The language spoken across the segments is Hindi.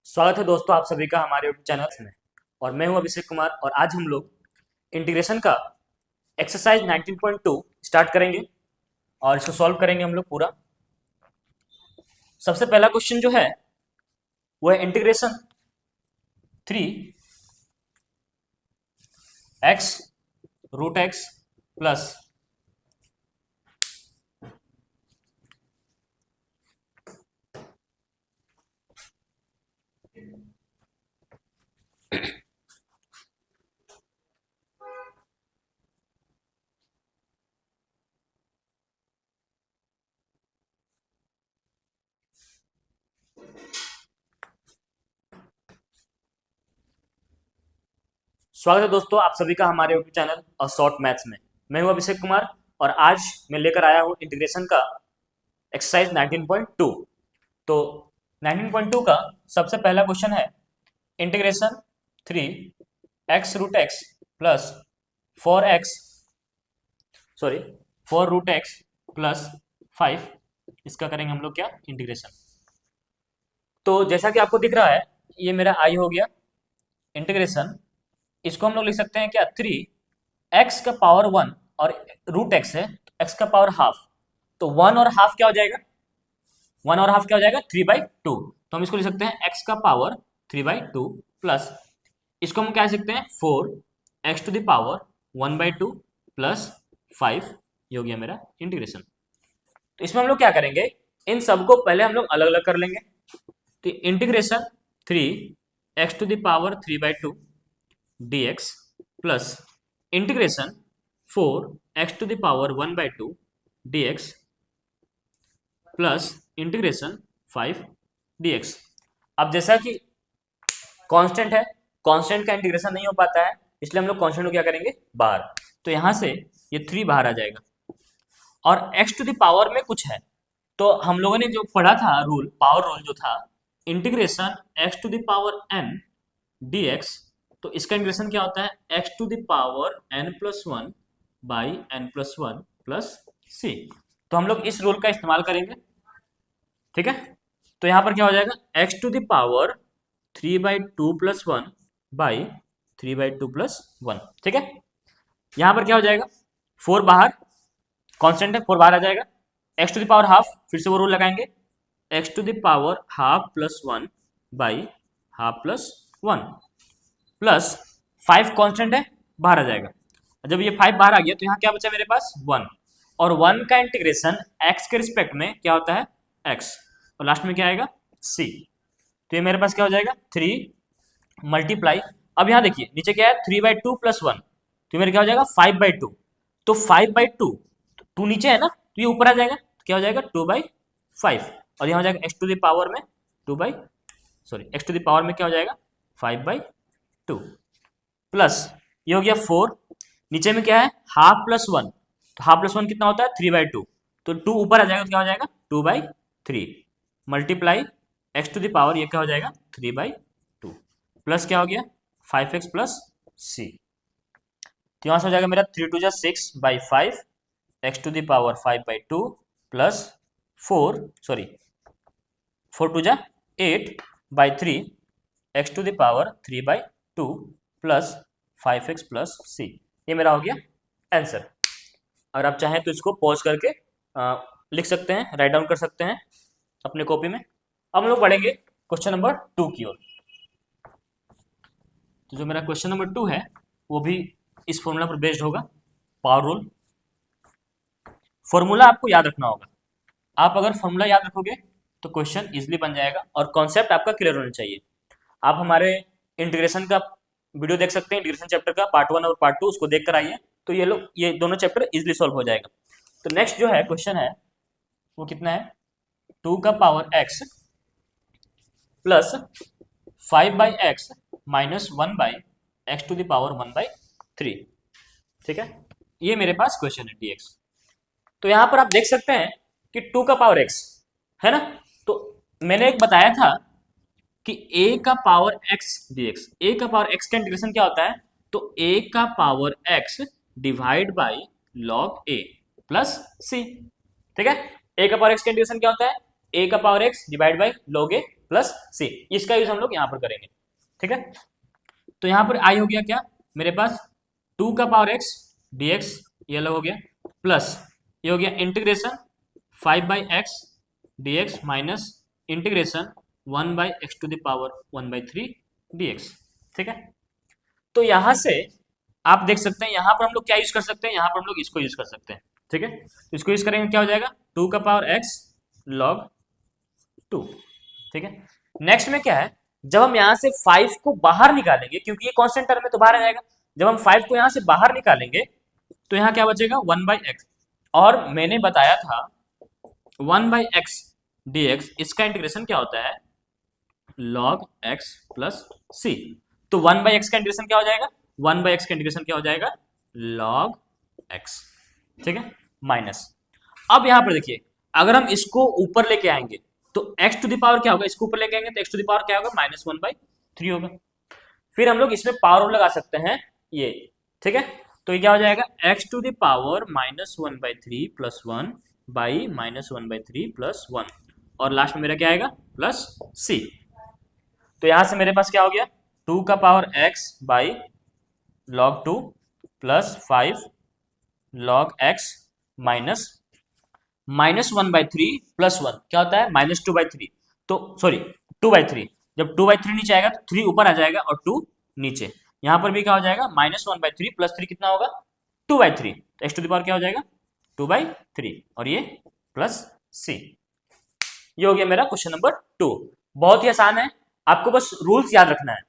स्वागत है दोस्तों आप सभी का हमारे यूट्यूब चैनल में। और मैं हूं अभिषेक कुमार और आज हम लोग इंटीग्रेशन का एक्सरसाइज 19.2 स्टार्ट करेंगे और इसको सॉल्व करेंगे हम लोग पूरा। सबसे पहला क्वेश्चन जो है वो है इंटीग्रेशन 3x√x प्लस स्वागत है दोस्तों आप सभी का हमारे यूट्यूब चैनल और शॉर्ट मैथ्स में। मैं हूं अभिषेक कुमार और आज मैं लेकर आया हूं इंटीग्रेशन का एक्सरसाइज 19.2। तो 19.2 का सबसे पहला क्वेश्चन है integration 3x√x plus 4 root x plus 5, इसका करेंगे हम लोग क्या इंटीग्रेशन। तो जैसा कि आपको दिख रहा है ये मेरा आई हो गया इंटीग्रेशन। इसको हम लोग लिख सकते हैं क्या 3x का पावर 1 और रूट एक्स है तो x का पावर हाफ, तो 1 और हाफ क्या हो जाएगा, 1 और हाफ क्या हो जाएगा 3/2। तो हम इसको लिख सकते हैं x का पावर 3/2 प्लस इसको हम क्या लिख सकते हैं 4x to the power 1/2 plus 5, ये हो गया मेरा इंटीग्रेशन। तो इसमें हम लोग क्या करेंगे, इन सबको पहले हम लोग अलग अलग कर लेंगे। तो integration 3x to the power 3/2 dx plus integration 4x to the power 1/2 dx plus integration 5 dx। अब जैसा कि कांस्टेंट है, कांस्टेंट का इंटीग्रेशन नहीं हो पाता है, इसलिए हम लोग कांस्टेंट को क्या करेंगे बाहर। तो यहां से ये 3 बाहर आ जाएगा और x टू द पावर में कुछ है। तो हम लोगों ने जो पढ़ा था रूल, पावर रूल जो था integration x to the power n dx, तो इसका इंटीग्रेशन क्या होता है x to the power n+1 by n+1 plus c। तो हम लोग इस रूल का इस्तेमाल करेंगे, ठीक है। तो यहां पर क्या हो जाएगा x to the power 3/2 plus 1 by 3/2 plus 1, ठीक है। यहां पर क्या हो जाएगा 4 बाहर, कांस्टेंट है 4 बाहर आ जाएगा, x to the power half, फिर से वो रूल लगाएंगे x to the power half plus 1 by half plus 1 plus 5 constant है बाहर आ जाएगा। जब ये 5 बाहर आ गया तो यहाँ क्या बचा मेरे पास 1, और 1 का इंटीग्रेशन x के रिस्पेक्ट में क्या होता है x, और लास्ट में क्या आएगा c। तो ये मेरे पास क्या हो जाएगा 3 मल्टीप्लाई, अब यहाँ देखिए नीचे क्या है 3/2 प्लस 1, तो मेरे क्या हो जाएगा 5/2। तो 5/2, 2 नीचे है ना तो ये ऊपर आ जाएगा, तो क्या हो जाएगा 2/5, और यहाँ हो जाएगा x टू द पावर में x टू द पावर में क्या हो जाएगा 5/2 प्लस ये हो गया 4, नीचे में क्या है हाफ प्लस 1, तो हाफ प्लस 1 कितना होता है 3/2, तो 2 ऊपर आ जाएगा तो क्या हो जाएगा 2/3 multiply x to the power ये क्या हो जाएगा 3/2 प्लस क्या हो गया 5x प्लस c। तो यहाँ से हो जाएगा मेरा 3×2 = 6/5 x to the power 5/2 plus 4×8 x to the power 3/2 plus 5x plus c। ये मेरा हो गया आंसर। अगर आप चाहें तो इसको पॉज करके लिख सकते हैं, राइट डाउन कर सकते हैं अपने कॉपी में। अब हम लोग पढ़ेंगे क्वेश्चन नंबर 2 की ओर। तो जो मेरा क्वेश्चन नंबर 2 है वो भी इस फॉर्मूला पर बेस्ड होगा, पावर रूल। फॉर्मूला आपको याद रखना होगा, आप अगर फॉर्मूला याद रखोगे तो क्वेश्चन इजीली बन जाएगा और कॉन्सेप्ट आपका क्लियर होना चाहिए। आप हमारे इंटीग्रेशन का वीडियो देख सकते हैं, इंटीग्रेशन चैप्टर का पार्ट 1 और पार्ट 2, उसको देख कर आइए, तो ये दोनों चैप्टर इजीली सॉल्व हो जाएगा। तो नेक्स्ट जो है क्वेश्चन है वो कितना है 2 का power x plus 5/x minus 1/x to the power 1/3, ठीक है। ये मेरे पास क्वेश्चन है dx। तो यहां पर आप देख सकते हैं कि 2 का पावर x है ना, तो मैंने एक बताया था कि a का पावर x dx, a का पावर x का इंटीग्रेशन क्या होता है, तो a का power x divide by log a plus c, ठीक है। a का पावर x का इंटीग्रेशन क्या होता है a का power x divide by log a plus C, इसका यूज हम लोग यहाँ पर करेंगे। ठीक है, तो यहाँ पर आई हो गया क्या मेरे पास 2 का पावर x dx, ये अलग हो गया, प्लस ये हो गया integration 5 by x D x minus integration 1 by x to the power 1/3 dx। ठीक है, तो यहां से आप देख सकते हैं यहाँ पर हम लोग क्या यूज कर सकते हैं, यहाँ पर हम लोग इसको यूज कर सकते हैं। ठीक है, इसको यूज करेंगे क्या हो जाएगा 2 का पावर x log 2। ठीक है, नेक्स्ट में क्या है, जब हम यहां से 5 को बाहर निकालेंगे, क्योंकि ये कांस्टेंट टर्म में तो बाहर आ जाएगा, जब हम 5 को यहां से बाहर निकालेंगे तो यहाँ क्या बचेगा 1/x, और मैंने बताया था 1/x dx इसका इंटीग्रेशन क्या होता है log x प्लस c। तो 1/x का इंटीग्रेशन क्या हो जाएगा, 1/x का इंटीग्रेशन क्या हो जाएगा log x। ठीक है, माइनस, अब यहां पर देखिए अगर हम इसको ऊपर लेके आएंगे तो x टू द पावर क्या होगा, इसको ऊपर लेके आएंगे तो x टू द पावर क्या होगा -1/3 होगा। फिर हम लोग इसमें पावर लगा सकते हैं ये। ठीक है, तो ये क्या हो जाएगा x to the power -1/3 plus 1 by -1/3 plus 1, और लास्ट में मेरा क्या आएगा प्लस c। तो यहां से मेरे पास क्या हो गया 2 का power x by log 2 plus 5 log x minus -1/3 plus 1 क्या होता है -2/3, तो सॉरी 2/3, जब 2/3 नीचे आएगा तो 3 ऊपर आ जाएगा और 2 नीचे, यहां पर भी क्या हो जाएगा -1/3 प्लस 3 कितना होगा 2/3, तो x टू द पावर क्या हो जाएगा 2/3, और ये प्लस c। ये हो गया मेरा क्वेश्चन नंबर 2। बहुत ही आसान है, आपको बस रूल्स याद रखना है।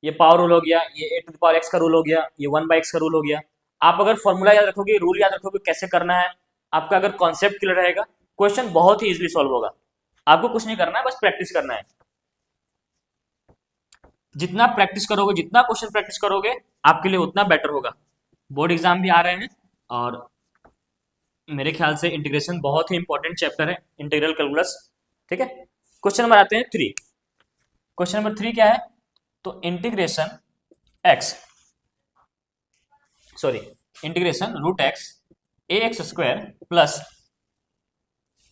ये पावर रूल हो गया, ये a to the power x का रूल हो गया, ये 1/x का रूल हो गया। आप अगर फॉर्मूला याद रखोगे, रूल याद रखोगे कैसे करना है, आपका अगर कॉन्सेप्ट क्लियर रहेगा, क्वेश्चन बहुत ही इजीली सॉल्व होगा। आपको कुछ नहीं करना है, बस प्रैक्टिस करना है। जितना प्रैक्टिस करोगे, जितना क्वेश्चन प्रैक्टिस करोगे, आपके लिए उतना बेटर होगा। बोर्ड एग्जाम भी आ रहे हैं, और मेरे ख्याल से इंटीग्रेशन बहुत ही इंपॉर्टेंट चैप्टर है, इंटीग्रल कैलकुलस। ठीक है, क्वेश्चन नंबर आते हैं 3। क्वेश्चन नंबर 3 क्या है, तो integration x sorry integration root X A X square plus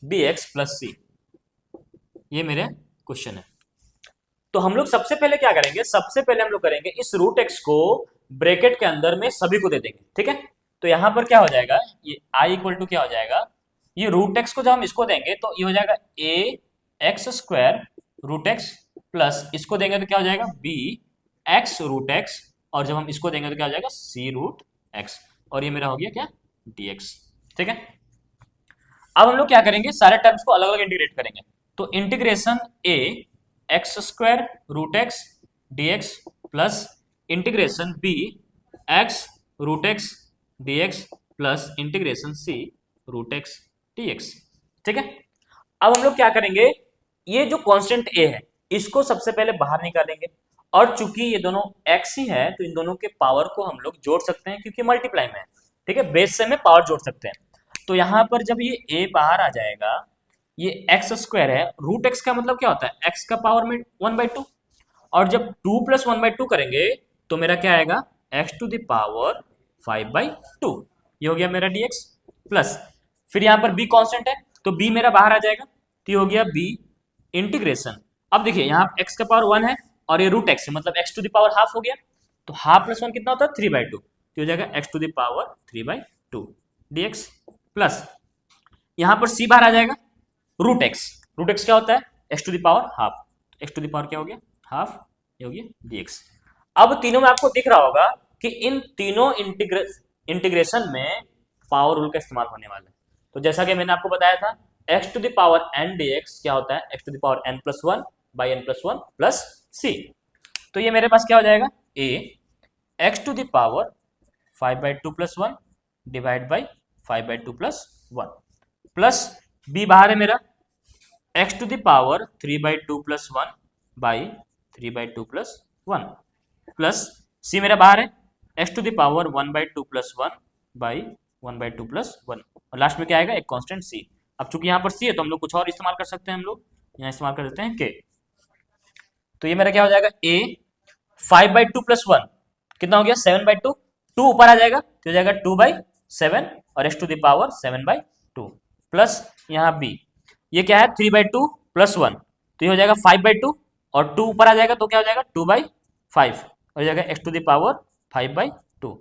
B X plus C, ये मेरे क्वेश्चन है। तो हम लोग सबसे पहले क्या करेंगे, सबसे पहले हम लोग करेंगे इस रूट एक्स को ब्रैकेट के अंदर में सभी को दे देंगे। ठीक है, तो यहां पर क्या हो जाएगा, ये i इक्वल टू क्या हो जाएगा, ये रूट एक्स को जब हम इसको देंगे तो ये हो जाएगा A X square root x plus इसको देंगे तो क्या हो जाएगा बी एक्स रूट एक्स, और जब हम इसको देंगे तो क्या हो जाएगा सी रूट एक्स, और ये मेरा हो गया क्या dx। ठीक है, अब हम लोग क्या करेंगे, सारे टर्म्स को अलग अलग इंटीग्रेट करेंगे। तो integration A X square root X D x plus integration B X root X D x plus integration C root X D X. ठीक है, अब हम लोग क्या करेंगे, ये जो कांस्टेंट ए है इसको सबसे पहले बाहर निकालेंगे, और चूंकि ये दोनों x ही है तो इन दोनों के पावर को हम लोग जोड़ सकते हैं, क्योंकि मल्टीप्लाई में है। ठीक है, बेस से में पावर जोड़ सकते हैं। तो यहां पर जब ये a बाहर आ जाएगा, ये एक्स स्क्वायर है, रूट एक्स का मतलब क्या होता है x का पावर में 1/2, और जब 2 प्लस 1/2 करेंगे तो मेरा क्या आएगा x टू द पावर 5/2, ये हो गया मेरा dx प्लस, फिर यहाँ पर b कांस्टेंट है तो b मेरा बाहर आ जाएगा, तो ये हो गया b इंटीग्रेशन। अब देखिए यहाँ x का पावर 1 है और ये रूट एक्स है, मतलब x to the power half हो गया, तो हाफ प्लस 1 कितना होता है 3/2, तो हो जाएगा x to the power 3/2 dx plus यहाँ पर c बाहर आ जाएगा रूट एक्स क्या होता है x to the power half, x to the power क्या हो गया हाफ, ये हो गया dx। अब तीनों में आपको दिख रहा होगा कि इन तीनों इंटीग्रेशन में पावर रूल का इस्तेमाल होने वाला है। तो जैसा कि मैंने आपको बताया था x to the power n dx क्या होता है x to the power n plus 1 by n plus 1 plus c। तो ये मेरे पास क्या हो जाएगा a x to the power 5/2 plus 1 divide by 5/2 plus 1 plus b बाहर है मेरा x to the power 3/2 plus 1 by 3/2 plus 1 plus c मेरा बाहर है x to the power 1/2 plus 1 by 1/2 plus 1, और लास्ट में क्या आएगा एक कांस्टेंट c। अब चूंकि यहाँ पर c है तो हम लोग कुछ और इस्तेमाल कर सकते हैं, हम लोग यहाँ इस्तेमाल कर देते हैं k। तो ये मेरा क्या हो जाएगा a 5/2 प्लस 1 कितना हो गया 7/2, 2 ऊपर आ जाएगा तो हो जाएगा 2/7 और x to the power 7/2 plus यहाँ b ये क्या है 3/2 प्लस 1, तो ये हो जाएगा 5/2 और 2 ऊपर आ जाएगा तो क्या हो जाएगा 2/5 हो जाएगा x⁵5/2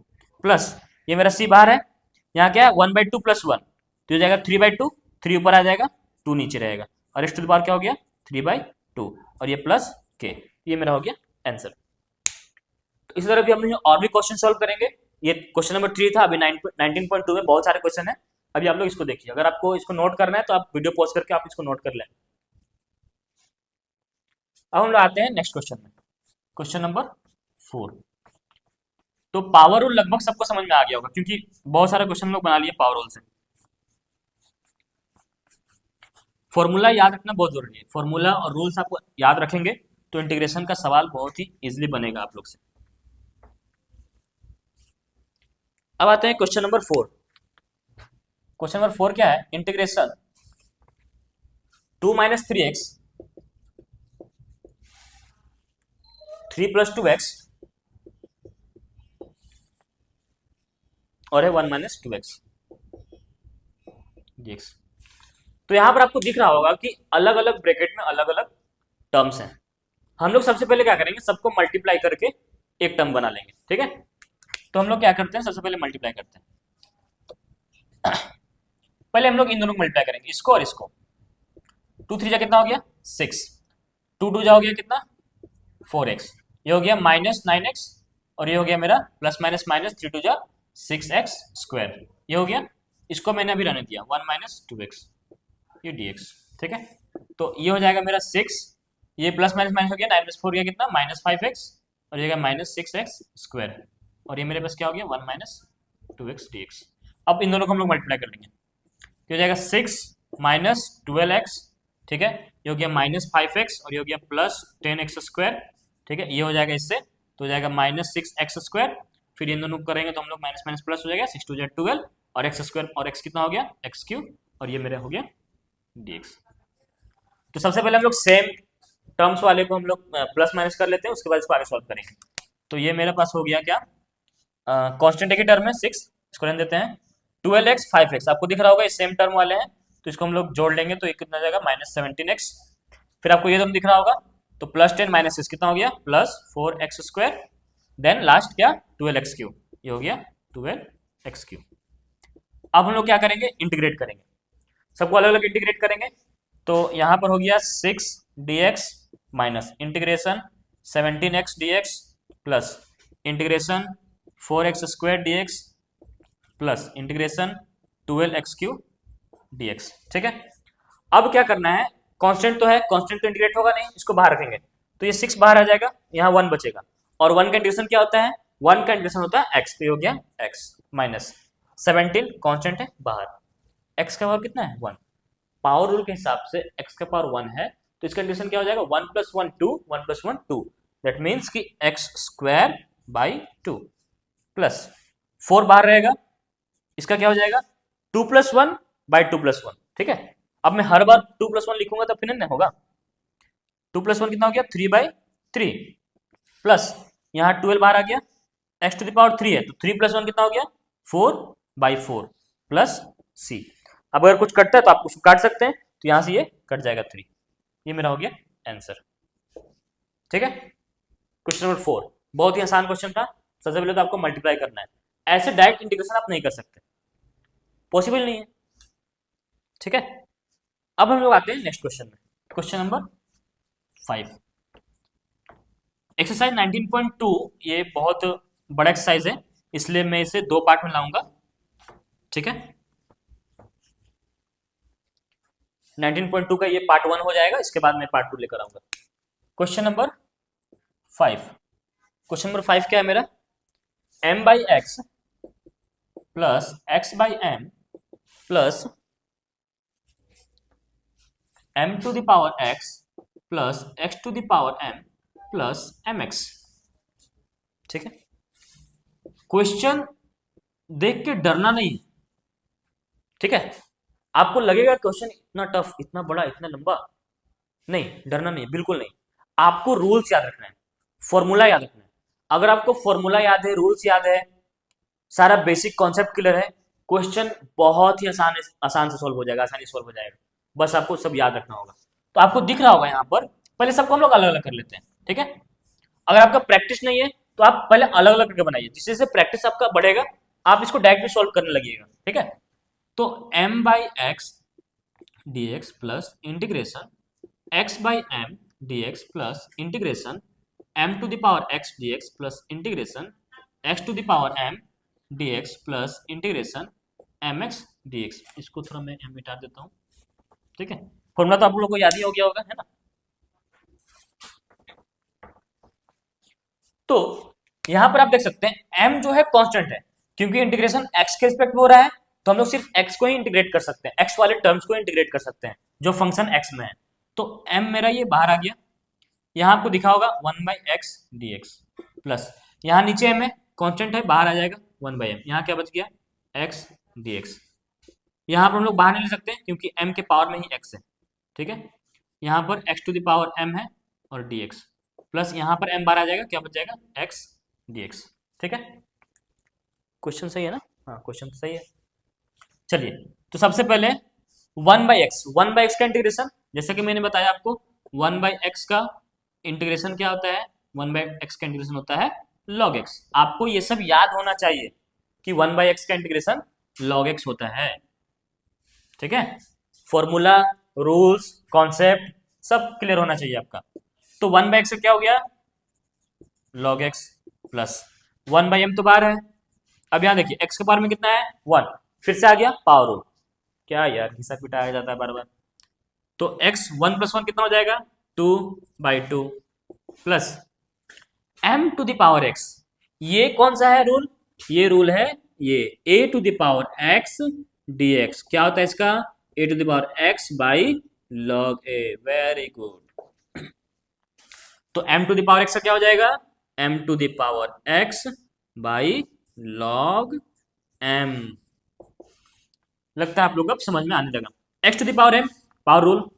प्लस ये मेरा c बाहर है, यहाँ क्या है 1/2 + 1 तो ये हो जाएगा 3/2, 3 ऊपर आ जाएगा 2 नीचे रहेगा और x⁵ क्या हो गया 3/2 और ये प्लस k, ये मेरा हो गया आंसर। तो इसी तरह भी हम और भी क्वेश्चन सॉल्व करेंगे। ये क्वेश्चन नंबर 3 था, अभी 19.2 में बहुत सारे क्वेश्चन है, अभी आप लोग इसको देखिए। अगर आपको इसको नोट करना है तो आप वीडियो पॉज करके आप इसको नोट कर लें। अब हम लोग आते हैं नेक्स्ट क्वेश्चन में, क्वेश्चन नंबर 4। तो पावर रूल लगभग सबको समझ में आ गया होगा क्योंकि बहुत सारे क्वेश्चन लोग बना लिए पावर रूल से। फॉर्मूला याद रखना बहुत जरूरी है, फॉर्मूला और रूल्स आपको याद रखेंगे तो इंटीग्रेशन का सवाल बहुत ही इजीली बनेगा आप लोग से। अब आते हैं क्वेश्चन नंबर 4। क्वेश्चन नंबर 4 क्या है, इंटीग्रेशन 2 - 3x 3 + 2x और है 1 - 2x dx। तो यहां पर आपको दिख रहा होगा कि अलग अलग ब्रैकेट में अलग अलग टर्म्स हैं। हम लोग सबसे पहले क्या करेंगे, सबको मल्टीप्लाई करके एक टर्म बना लेंगे, ठीक है। तो हम लोग क्या करते हैं, सबसे पहले मल्टीप्लाई करते हैं। पहले हम लोग इन दोनों को मल्टीप्लाई करेंगे, इसको और इसको। 2 3 जा कितना हो गया 6, 2 2 जा हो गया कितना 4x, ये हो गया -9x और ये हो गया मेरा +-3 2 जा 6x², ये हो गया। इसको मैंने अभी रहने दिया 1 - 2x ये dx, ठीक है। तो ये हो जाएगा मेरा 6, ये प्लस माइनस माइनस हो गया 9 + 4 गया कितना -5x और ये गया -6x² और ये मेरे पास क्या हो गया 1 - 2x dx। अब इन दोनों को हम लोग मल्टीप्लाई कर लेंगे, ये हो जाएगा 6 - 12x, ठीक है, ये हो गया -5x और ये हो गया +10x², ठीक है, ये हो जाएगा इससे तो हो जाएगा -6x²। फिर इन दोनों को करेंगे तो हम लोग माइनस माइनस प्लस हो जाएगा 6 2 12 और x² और x कितना हो गया x³ और ये मेरा हो गया dx। तो सबसे पहले हम लोग सेम टर्म्स वाले को हम लोग प्लस माइनस कर लेते हैं, उसके बाद इसको आगे सॉल्व करेंगे। तो ये मेरे पास हो गया क्या, कांस्टेंट की टर्म है 6, इसको रहने देते हैं। 12x 5x आपको दिख रहा होगा ये सेम टर्म वाले हैं, तो इसको हम लोग जोड़ लेंगे तो ये कितना जाएगा -17x। फिर आपको ये टर्म दिख रहा होगा तो +10 - 6 कितना हो गया +4x², देन लास्ट क्या 12x³, ये हो गया 12x³। अब हम लोग क्या करेंगे, इंटीग्रेट करेंगे, सबको अलग अलग इंटीग्रेट करेंगे। तो यहाँ पर हो गया 6 dx minus integration 17x dx plus integration 4x² dx plus integration 12x³ dx, ठीक है। अब क्या करना है, कांस्टेंट तो है, कांस्टेंट तो इंटीग्रेट होगा नहीं, इसको बाहर रखेंगे तो ये 6 बाहर आ जाएगा, यहाँ 1 बचेगा और 1 का इंटीग्रेशन क्या होता है, 1 का इंटीग्रेशन होता है x, तो ये हो गया x माइनस 17 कांस्टेंट है बाहर, x का पावर कितना है 1, पावर रूल के हिसाब से x का पावर 1 है तो इसका इंटीग्रेशन क्या हो जाएगा 1 + 1 2 1 + 1 2, दैट मीन्स कि x²/2 प्लस 4 बाहर रहेगा, इसका क्या हो जाएगा 2 + 1/2 + 1, ठीक है। अब मैं हर बार 2 + 1 लिखूंगा तो फिर नहीं होगा, 2 + 1 कितना हो गया 3/3 प्लस यहाँ 12 बाहर आ गया, x⁴ है तो 3 + 1 कितना हो गया 4/4 प्लस c। अब अगर कुछ कटता है तो आप उसको काट सकते हैं, तो यहां से ये कट जाएगा 3, ये मेरा हो गया आंसर, ठीक है। क्वेश्चन नंबर 4 बहुत ही आसान क्वेश्चन था। सबसे पहले तो आपको मल्टीप्लाई करना है, ऐसे डायरेक्ट इंटीग्रेशन आप नहीं कर सकते, पॉसिबल नहीं है, ठीक है। अब हम लोग आते हैं नेक्स्ट क्वेश्चन में, क्वेश्चन नंबर 5। एक्सरसाइज 19.2 ये बहुत बड़ा एक्सरसाइज है, इसलिए मैं इसे 2 पार्ट में लाऊंगा, ठीक है। 19.2 का ये पार्ट 1 हो जाएगा, इसके बाद मैं पार्ट 2 लेकर आऊंगा। क्वेश्चन नंबर 5, क्वेश्चन नंबर 5 क्या है मेरा, m/x plus x/m plus m⁴x plus x⁴m plus mx, ठीक है। क्वेश्चन देख के डरना नहीं, ठीक है। आपको लगेगा क्वेश्चन इतना टफ, इतना बड़ा, इतना लंबा, नहीं डरना नहीं, बिल्कुल नहीं। आपको रूल्स याद रखना है, फॉर्मूला याद रखना है। अगर आपको फॉर्मूला याद है, रूल्स याद है, सारा बेसिक कॉन्सेप्ट क्लियर है, क्वेश्चन बहुत ही आसान से सॉल्व हो जाएगा, आसानी सॉल्व हो जाएगा, बस आपको सब याद रखना होगा। तो आपको दिख रहा होगा यहाँ पर, पहले सबको हम लोग अलग अलग कर लेते हैं, ठीक है। अगर आपका प्रैक्टिस नहीं है तो आप पहले अलग अलग करके बनाइए, जिससे से प्रैक्टिस आपका बढ़ेगा, आप इसको डायरेक्टली सॉल्व करने लगिएगा, ठीक है। तो m by x D x plus integration x by m d x plus integration m to the power x d x plus integration x to the power m d x plus integration mx dx। इसको थोड़ा मैं m मिटा देता हूँ, ठीक है। फॉर्मूला तो आप लोग को याद ही हो गया होगा, है ना। तो यहां पर आप देख सकते हैं m जो है कांस्टेंट है, क्योंकि इंटीग्रेशन x के रिस्पेक्ट में हो रहा है, तो हम लोग सिर्फ x को ही इंटीग्रेट कर सकते हैं, x वाले टर्म्स को इंटीग्रेट कर सकते हैं जो फंक्शन x में है। तो m मेरा ये बाहर आ गया, यहाँ आपको दिखा होगा 1/x dx प्लस यहाँ नीचे m है, कांस्टेंट है, बाहर आ जाएगा 1/m। यहाँ क्या बच गया x dx। यहाँ पर हम लोग बाहर नहीं ले सकते क्योंकि m के पावर में ही x है, ठीक है। यहाँ पर x to the power m है और dx प्लस यहाँ पर m बाहर आ जाएगा, क्या बच जाएगा x dx, ठीक है। क्वेश्चन सही है ना, हाँ क्वेश्चन तो सही है। चलिए, तो सबसे पहले 1/x का इंटीग्रेशन, जैसे कि मैंने बताया आपको 1/x का इंटीग्रेशन क्या होता है, 1/x का इंटीग्रेशन होता है log x। आपको ये सब याद होना चाहिए कि 1/x का इंटीग्रेशन log x होता है, ठीक है। फॉर्मूला, रूल्स, कॉन्सेप्ट सब क्लियर होना चाहिए आपका। तो 1/x से क्या हो गया log x प्लस 1/m तो बाहर है। अब यहाँ देखिए x के पावर में कितना है 1, फिर से आ गया पावर रूल। क्या यार घिसा पिटाया जाता है बार बार। तो x 1 + 1 कितना हो जाएगा 2/2 plus m to the power x। ये कौन सा है रूल, ये रूल है ये a to the power x dx। क्या होता है इसका a to the power x by log a। Very good. तो m to the power x का क्या हो जाएगा m to the power x by log m। लगता है आप लोग अब समझ में आने लगा। x to the power m, power rule,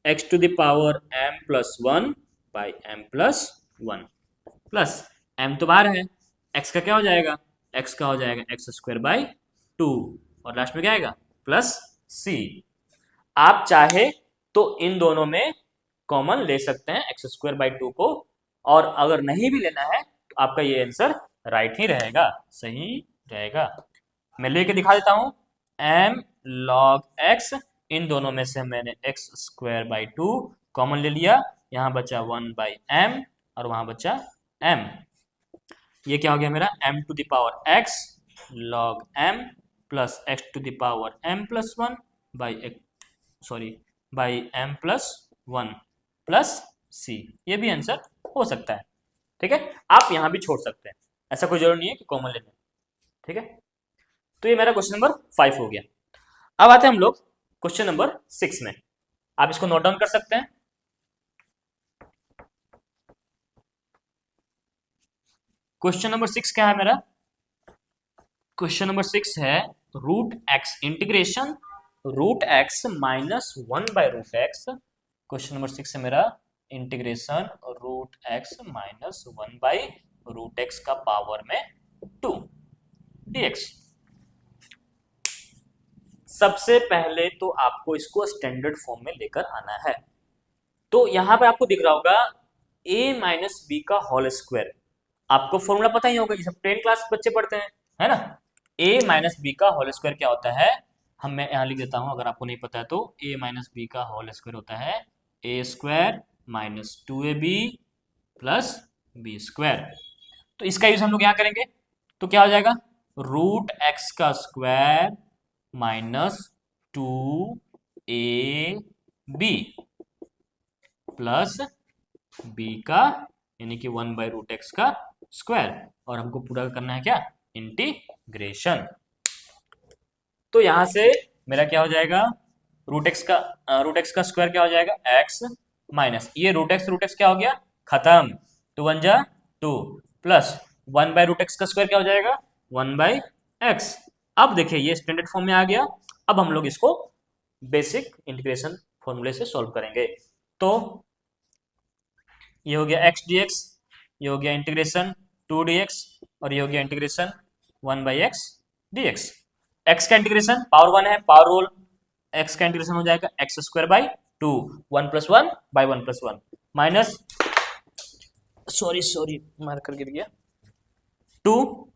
x to the power m plus 1 by m plus 1 plus m तो बाहर है, x का क्या हो जाएगा, x का हो जाएगा x² बाई 2 और लास्ट में क्या आएगा प्लस c। आप चाहे तो इन दोनों में कॉमन ले सकते हैं x² बाई 2 को, और अगर नहीं भी लेना है तो आपका ये आंसर राइट ही रहेगा, सही रहेगा। मैं लेके दिखा देता हूं m log x, इन दोनों में से मैंने x² बाई 2 कॉमन ले लिया, यहां बचा 1/m और वहां बचा m। ये क्या हो गया मेरा m to the power x log m plus x to the power m plus 1 by m plus 1 plus c। ये भी आंसर हो सकता है, ठीक है। आप यहां भी छोड़ सकते हैं, ऐसा कोई जरूरी नहीं है कि कॉमन ले लें, ठीक है। तो ये मेरा क्वेश्चन नंबर 5 हो गया। अब आते हैं हम लोग क्वेश्चन नंबर 6 में। आप इसको नोट डाउन कर सकते हैं। क्वेश्चन नंबर 6 क्या है मेरा, क्वेश्चन नंबर 6 है √x integration √x minus 1/√x। Question number 6 है मेरा इंटीग्रेशन √x माइनस 1/√x का पावर में 2 dx। सबसे पहले तो आपको इसको स्टैंडर्ड फॉर्म में लेकर आना है। तो यहां पे आपको दिख रहा होगा a माइनस बी का होल स्क्वायर। आपको फॉर्मूला पता ही होगा, ये सब 10 क्लास बच्चे पढ़ते हैं, है ना। a माइनस बी का होल स्क्वायर क्या होता है, मैं यहाँ लिख देता हूं अगर आपको नहीं पता है तो। a माइनस बी का होल स्क्वायर होता है a² minus 2ab plus b²। तो इसका यूज हम लोग यहाँ करेंगे, तो क्या हो जाएगा √x का square minus 2ab plus b का यानी कि 1/√x का स्क्वायर, और हमको पूरा करना है क्या इंटीग्रेशन। तो यहां से मेरा क्या हो जाएगा √x का स्क्वायर क्या हो जाएगा x माइनस ये √x क्या हो गया खत्म, 2 1 जा 2 प्लस 1/√x का स्क्वायर क्या हो जाएगा 1/x। अब देखिए ये स्टैंडर्ड फॉर्म में आ गया। अब हम लोग इसको बेसिक इंटीग्रेशन फॉर्मूले से सॉल्व करेंगे। तो ये हो गया x dx, ये हो गया इंटीग्रेशन 2 dx और ये हो गया इंटीग्रेशन 1/x dx। x का इंटीग्रेशन पावर 1 है, पावर रूल, x का इंटीग्रेशन हो जाएगा x² by 2, 1+1/1+1 minus, sorry marker गिर गया, 2,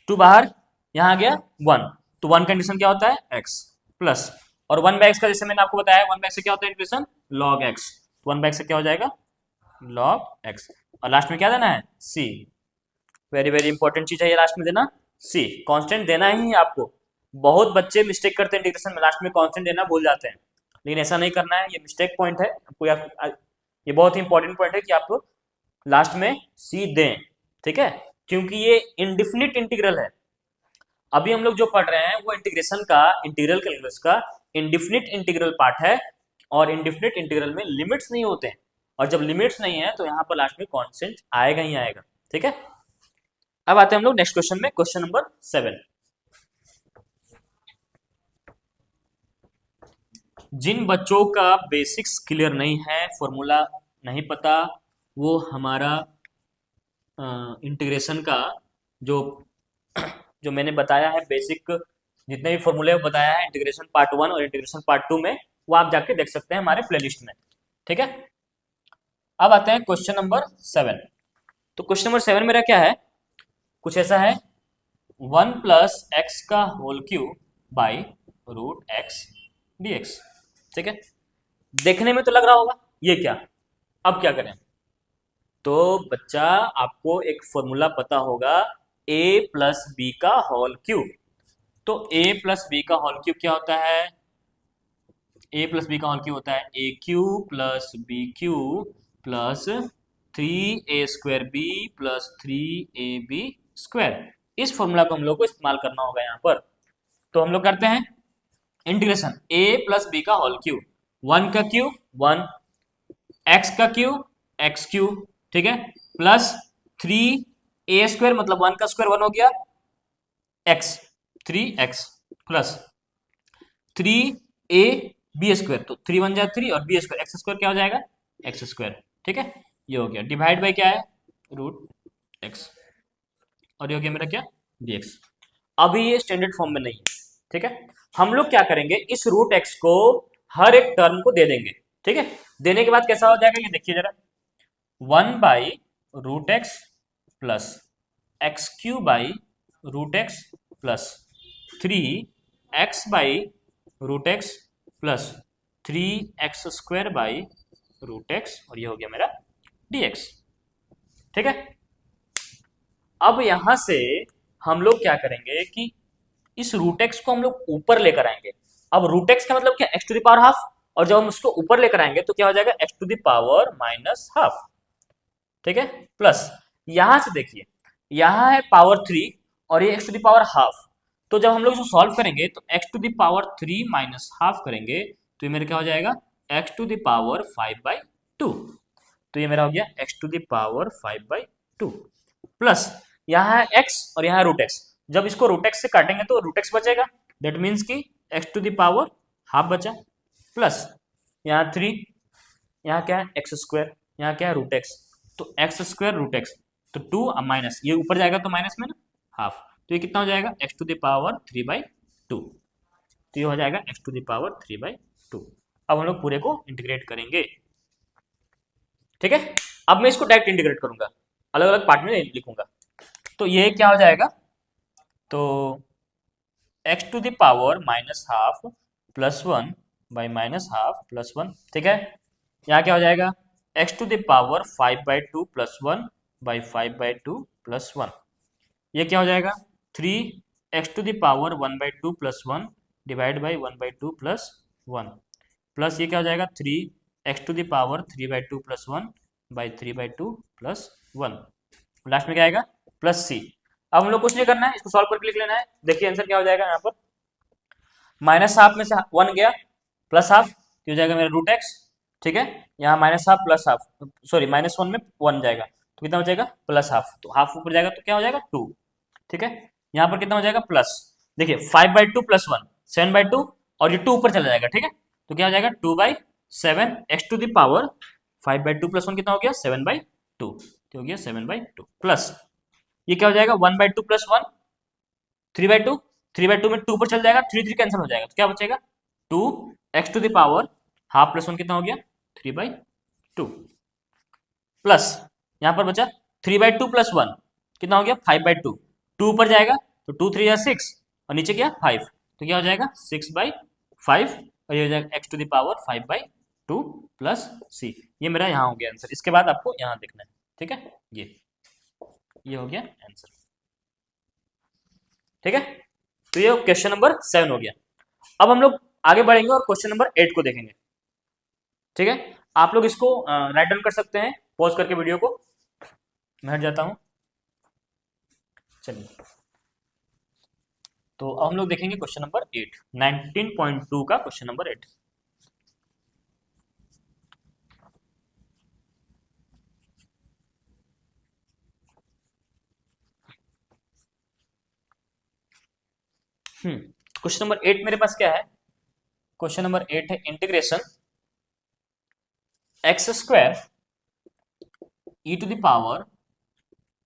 2 बाहर, यहाँ आ गया 1, तो 1 कंडीशन क्या होता है x प्लस, और 1/x का जैसे मैंने आपको बताया 1/x से क्या होता है इंटीग्रेशन log x, 1/x से क्या हो जाएगा log x, और लास्ट में क्या देना है c, वेरी वेरी इंपॉर्टेंट चीज है ये लास्ट में देना, c कांस्टेंट देना ही है आपको। बहुत बच्चे मिस्टेक करते हैं इंटीग्रेशन में, लास्ट में कांस्टेंट देना भूल जाते हैं, लेकिन ऐसा नहीं करना है, ये मिस्टेक पॉइंट है आपको, ये बहुत ही इंपॉर्टेंट पॉइंट है कि आप लास्ट में c दें, ठीक है, क्योंकि ये इंडिफिनिट इंटीग्रल है। अभी हम लोग जो पढ़ रहे हैं वो इंटीग्रेशन का, इंटीग्रल कैलकुलस का इंडिफिनिट इंटीग्रल पार्ट है, और इंडिफिनिट इंटीग्रल में लिमिट्स नहीं होते हैं, और जब लिमिट्स नहीं है तो यहाँ पर लास्ट में कांस्टेंट आएगा ही आएगा, ठीक है। अब आते हैं हम लोग नेक्स्ट क्वेश्चन में, क्वेश्चन नंबर 7। जिन बच्चों का बेसिक्स क्लियर नहीं है, फॉर्मूला नहीं पता, वो हमारा इंटीग्रेशन का जो जो मैंने बताया है बेसिक, जितने भी फॉर्मूले बताया है इंटीग्रेशन पार्ट 1 और इंटीग्रेशन पार्ट 2 में, वो आप जाके देख सकते हैं हमारे प्लेलिस्ट में, ठीक है। अब आते हैं क्वेश्चन नंबर 7। तो क्वेश्चन नंबर 7 मेरा क्या है, कुछ ऐसा है, 1+x का whole cube by √x dx, ठीक है। देखने में तो लग रहा होगा ये क्या, अब क्या करें, तो बच्चा आपको एक फॉर्मूला पता होगा, a+b का होल क्यूब, तो a+b का होल क्यूब क्या होता है, a+b का होल क्यूब होता है a³ + b³ + 3a² + 3ab²। इस फॉर्मूला को हम लोग को इस्तेमाल करना होगा यहाँ पर, तो हम लोग करते हैं इंटीग्रेशन a+b का होल क्यूब, 1 का क्यूब 1, x का क्यूब x³, ठीक है, प्लस 3a² मतलब 1 का स्क्वायर 1 हो गया, x 3x प्लस 3ab², तो 3 1 जा 3 और b² x² क्या हो जाएगा x², ठीक है, ये हो गया, डिवाइड बाय क्या है √x, और ये हो गया मेरा क्या dx। अभी ये स्टैंडर्ड फॉर्म में नहीं है, ठीक है, हम लोग क्या करेंगे, इस √x को हर एक टर्म को दे देंगे, ठीक है। देने के बाद कैसा हो जाएगा ये देखिए जरा, 1/√x plus x³/√x plus 3x/√x plus 3x² और ये हो गया मेरा dx, ठीक है। अब यहां से हम लोग क्या करेंगे कि इस √x को हम लोग ऊपर लेकर आएंगे। अब √x का मतलब क्या, x⁻², और जब हम उसको ऊपर लेकर आएंगे तो क्या हो जाएगा x⁻−½ ठीक है, प्लस यहां से देखिए, यहां है पावर 3 और ये x⁻½ तो जब हम लोग इसको सॉल्व करेंगे तो x⁻³ -½ करेंगे तो ये मेरा क्या हो जाएगा x⁻5/2, तो ये मेरा हो गया x⁻5/2 प्लस यहाँ है x और यहाँ है √x, जब इसको √x से काटेंगे तो √x बचेगा, दैट मीन्स कि x⁻½ बचा, प्लस यहाँ 3, यहाँ क्या है x², यहाँ क्या है √x, तो x² √x, तो 2 माइनस, ये ऊपर जाएगा तो माइनस में ना हाफ, तो ये कितना हो जाएगा x⁻³ 2, तो ये हो जाएगा x⁻³ अब हम लोग पूरे को इंटीग्रेट करेंगे, ठीक है। अब मैं इसको डायरेक्ट इंटीग्रेट करूंगा, अलग अलग पार्ट में लिखूंगा, तो ये क्या हो जाएगा, तो x⁻−½ + 1/−½ + 1, ठीक है, यहाँ क्या हो जाएगा x⁻5/2 + 1/5/2 + 1, ये क्या हो जाएगा 3x⁻1/2 + 1 डिवाइड बाई 1/2 + 1 प्लस ये क्या हो जाएगा 3x⁻3/2 + 1/3/2 + 1, लास्ट में क्या आएगा प्लस c। अब हम लोग कुछ नहीं करना है, इसको सॉल्व करके लिख लेना है, देखिए आंसर क्या हो जाएगा, यहाँ पर -½ में से 1 गया, +½ हो जाएगा मेरा √x, ठीक है, यहाँ -½ +½ सॉरी -1 में 1 जाएगा तो कितना हो जाएगा +½ तो हाफ ऊपर जाएगा तो क्या हो जाएगा 2, ठीक है, यहाँ पर कितना हो जाएगा प्लस, देखिए 5/2 + 1 7/2 और ये 2 ऊपर चला जाएगा, ठीक है, तो क्या हो जाएगा 2/7 x⁻5/2 + 1 कितना हो गया 7/2, तो हो गया 7/2 प्लस ये क्या हो जाएगा 1/2 + 1 3/2 में 2 ऊपर चल जाएगा, 3 3 कैंसिल हो जाएगा तो क्या बचेगा 2 x⁻½ हाफ प्लस 1 कितना हो गया 3/2 प्लस यहाँ पर बचा 3/2 प्लस 1 कितना हो गया 5/2। 2 ऊपर जाएगा तो 2 3 या 6 और नीचे क्या 5 तो क्या हो जाएगा 6/5 और ये हो जाएगा x to the power 5/2 plus c। ये मेरा यहाँ हो गया आंसर। इसके बाद आपको यहाँ देखना है, ठीक है, ये हो गया आंसर, ठीक है। तो ये क्वेश्चन नंबर 7 हो गया। अब हम लोग आगे बढ़ेंगे और क्वेश्चन नंबर 8 को देखेंगे, ठीक है। आप लोग इसको राइट डाउन कर सकते हैं पॉज करके वीडियो को। मैं हट जाता हूं, चलिए। तो अब हम लोग देखेंगे क्वेश्चन नंबर 8, 19.2 का क्वेश्चन नंबर 8। क्वेश्चन नंबर 8 मेरे पास क्या है, क्वेश्चन नंबर 8 है integration x square e to the power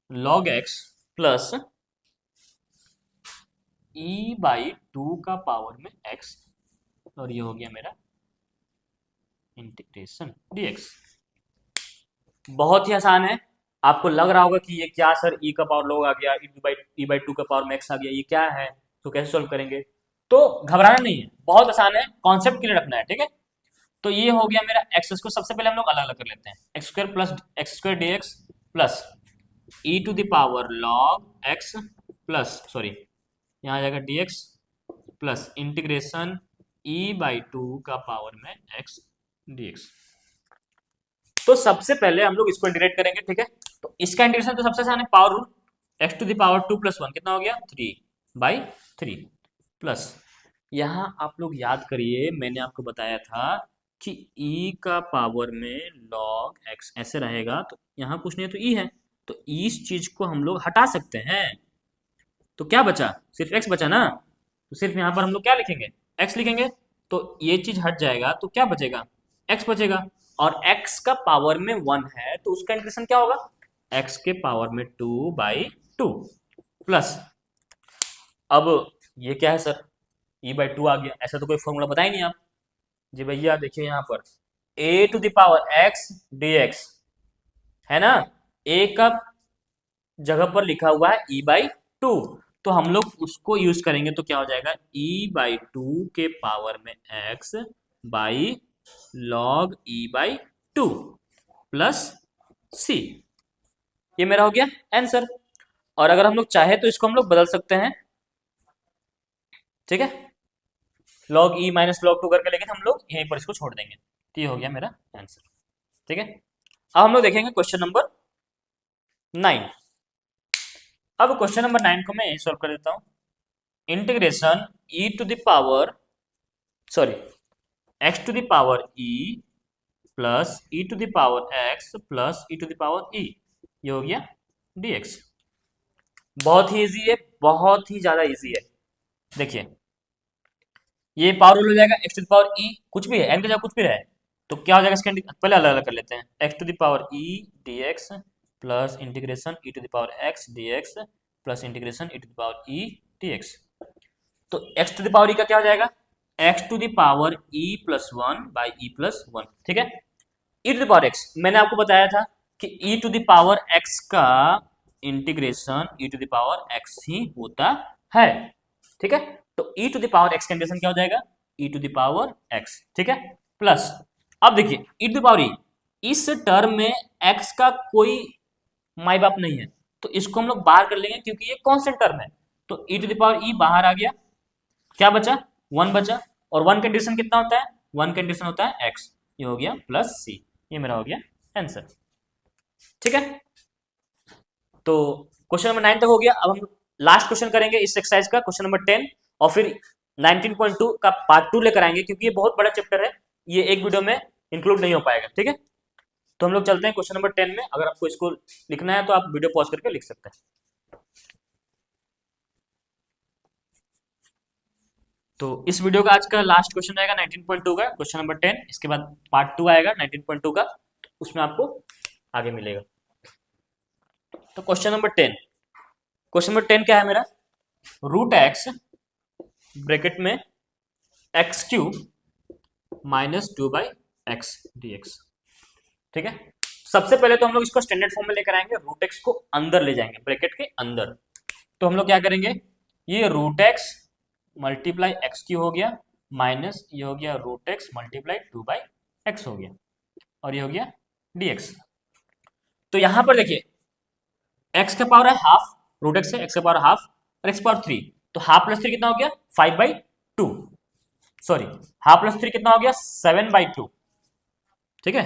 log x plus e/2 का पावर में x और ये हो गया मेरा इंटीग्रेशन dx। बहुत ही आसान है। आपको लग रहा होगा कि ये क्या सर e का पावर log आ गया, e/2 का पावर में x आ गया, ये क्या है, तो कैसे सॉल्व करेंगे। तो घबराना नहीं है, बहुत आसान है, कॉन्सेप्ट क्लियर रखना है, ठीक है। तो ये हो गया मेरा x को सबसे पहले हम लोग अलग अलग कर लेते हैं, x square plus x square dx plus e to the power log x plus sorry यहाँ आ जाएगा dx प्लस इंटीग्रेशन e/2 का पावर में x dx। तो सबसे पहले हम लोग इसको इंटीग्रेट करेंगे, ठीक है। तो इसका इंटीग्रेशन तो सबसे आसान है, power rule x to the power 2 plus 1 कितना हो गया 3/3 प्लस यहाँ आप लोग याद करिए मैंने आपको बताया था कि e का पावर में log x ऐसे रहेगा, तो यहाँ कुछ नहीं है तो e है, तो इस चीज को हम लोग हटा सकते हैं। तो क्या बचा, सिर्फ x बचा ना, तो सिर्फ यहाँ पर हम लोग क्या लिखेंगे x लिखेंगे, तो ये चीज हट जाएगा तो क्या बचेगा x बचेगा, और x का पावर में 1 है तो उसका इंटीग्रेशन क्या होगा x के पावर में 2/2 प्लस अब ये क्या है सर e/2 आ गया, ऐसा तो कोई फॉर्मूला बताए नहीं आप जी भैया। देखिए यहाँ पर a to the power x dx है ना, a का जगह पर लिखा हुआ है e/2, तो हम लोग उसको यूज करेंगे तो क्या हो जाएगा e/2 के पावर में x by log e/2 plus c। ये मेरा हो गया आंसर। और अगर हम लोग चाहे तो इसको हम लोग बदल सकते हैं, ठीक है, log e माइनस log 2 करके, लेकिन हम लोग यहीं पर इसको छोड़ देंगे। तो ये हो गया मेरा आंसर, ठीक है। अब हम लोग देखेंगे क्वेश्चन नंबर 9। अब क्वेश्चन नंबर 9 को मैं सॉल्व कर देता हूं, integration e to the power sorry x to the power e plus e to the power x plus e to the power e, ये हो गया dx। बहुत ही इजी है, बहुत ही ज्यादा इजी है। देखिए ये पावर रूल हो जाएगा x to the power e, कुछ भी है n की जगह कुछ भी रहे तो क्या हो जाएगा इसका, पहले अलग अलग कर लेते हैं, x to the power e dx plus integration e to the power x dx plus integration e to the power e dx। तो x to the power e का क्या हो जाएगा x to the power e plus 1 by e plus 1, ठीक है। e to the power x मैंने आपको बताया था कि e to the power x का integration e to the power x ही होता है, ठीक है। तो e to the power x का इंटीग्रेशन क्या हो जाएगा e to the power x, ठीक है, प्लस अब देखिए e to the power e, इस टर्म में x का कोई माई बाप नहीं है तो इसको हम लोग बाहर कर लेंगे क्योंकि ये कांस्टेंट टर्म है। तो e to the power e बाहर आ गया, क्या बचा 1 बचा, और 1 का इंटीग्रेशन कितना होता है 1 का इंटीग्रेशन होता है x, ये हो गया प्लस c। ये मेरा हो गया आंसर, ठीक है। तो क्वेश्चन नंबर 9 तक हो गया। अब हम लास्ट क्वेश्चन करेंगे इस एक्सरसाइज का, क्वेश्चन नंबर 10, और फिर 19.2 का पार्ट 2 लेकर आएंगे क्योंकि ये बहुत बड़ा चैप्टर है, ये एक वीडियो में इंक्लूड नहीं हो पाएगा, ठीक है। तो हम लोग चलते हैं क्वेश्चन नंबर 10 में। अगर आपको इसको लिखना है तो आप वीडियो पॉज करके लिख सकते हैं। तो इस वीडियो का आज का लास्ट क्वेश्चन रहेगा 19.2 का क्वेश्चन नंबर 10, इसके बाद पार्ट 2 आएगा 19.2 का, उसमें आपको आगे मिलेगा। तो क्वेश्चन नंबर 10, क्वेश्चन नंबर 10 क्या है मेरा, रूट एक्स ब्रैकेट में x³ minus 2/3 x D X. ठीक है, सबसे पहले तो हम लोग इसको स्टैंडर्ड फॉर्म में लेकर आएंगे, रूट एक्स को अंदर ले जाएंगे ब्रैकेट के अंदर। तो हम लोग क्या करेंगे, ये root x multiply x cube हो गया, माइनस ये हो गया रूट एक्स मल्टीप्लाई 2/x हो गया, और ये हो गया dx। तो यहां पर देखिए x का पावर है हाफ, रूट एक्स है, x का पावर हाफ और x पावर 3, तो हाफ प्लस 3 कितना हो गया 5/2, सॉरी हाफ प्लस 3 कितना हो गया 7/2। ठीक है,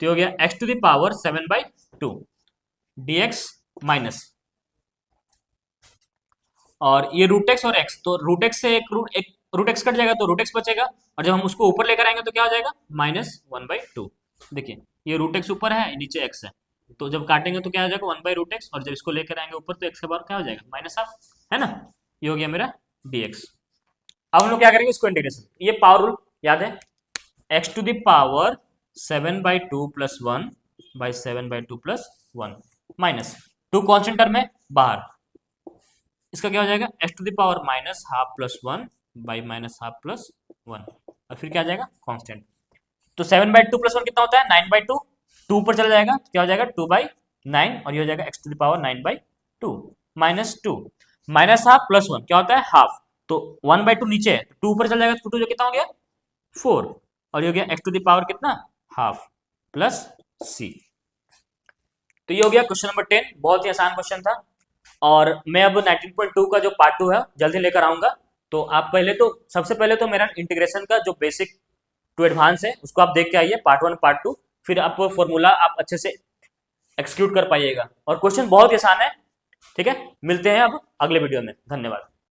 तो हो गया x to the power 7/2 dx minus, और ये रूट एक्स और x, तो रूट एक्स से एक रूट एक्स कट जाएगा तो रूट एक्स बचेगा, और जब हम उसको ऊपर लेकर आएंगे तो क्या हो जाएगा -1/2। देखिए ये रूट एक्स ऊपर है, नीचे x है, तो जब काटेंगे तो क्या हो जाएगा 1/√x, और जब इसको लेकर आएंगे ऊपर तो x के पावर क्या हो जाएगा -हाफ, है ना। ये हो गया मेरा dx। अब हम लोग क्या करेंगे, इसको इंटीग्रेशन, ये पावर रूल याद है, x to the power 7/2 plus 1 by 7/2 plus 1 minus 2 constant term है बाहर, इसका क्या हो जाएगा x to the power -half plus 1 by -half plus 1, और फिर क्या आ जाएगा कांस्टेंट। तो 7/2 प्लस 1 कितना होता है 9/2, 2 ऊपर चला जाएगा तो क्या हो जाएगा 2/9, और ये हो जाएगा x to the power 9/2 -2 -half plus 1 क्या होता है हाफ, तो 1/2 नीचे है तो 2 ऊपर चला जाएगा तो 2 जो कितना हो गया 4, और ये हो गया x टू द पावर कितना हाफ प्लस c। तो ये हो गया क्वेश्चन नंबर 10, बहुत ही आसान क्वेश्चन था। और मैं अब 19.2 का जो पार्ट 2 है जल्दी लेकर आऊंगा। तो आप पहले तो सबसे पहले तो मेरा इंटीग्रेशन का जो बेसिक टू एडवांस है उसको आप देख के आइए, पार्ट 1 पार्ट 2, फिर आप फॉर्मूला आप अच्छे से एक्सक्यूट कर पाइएगा, और क्वेश्चन बहुत ही आसान है। ठीक है, मिलते हैं अब अगले वीडियो में, धन्यवाद।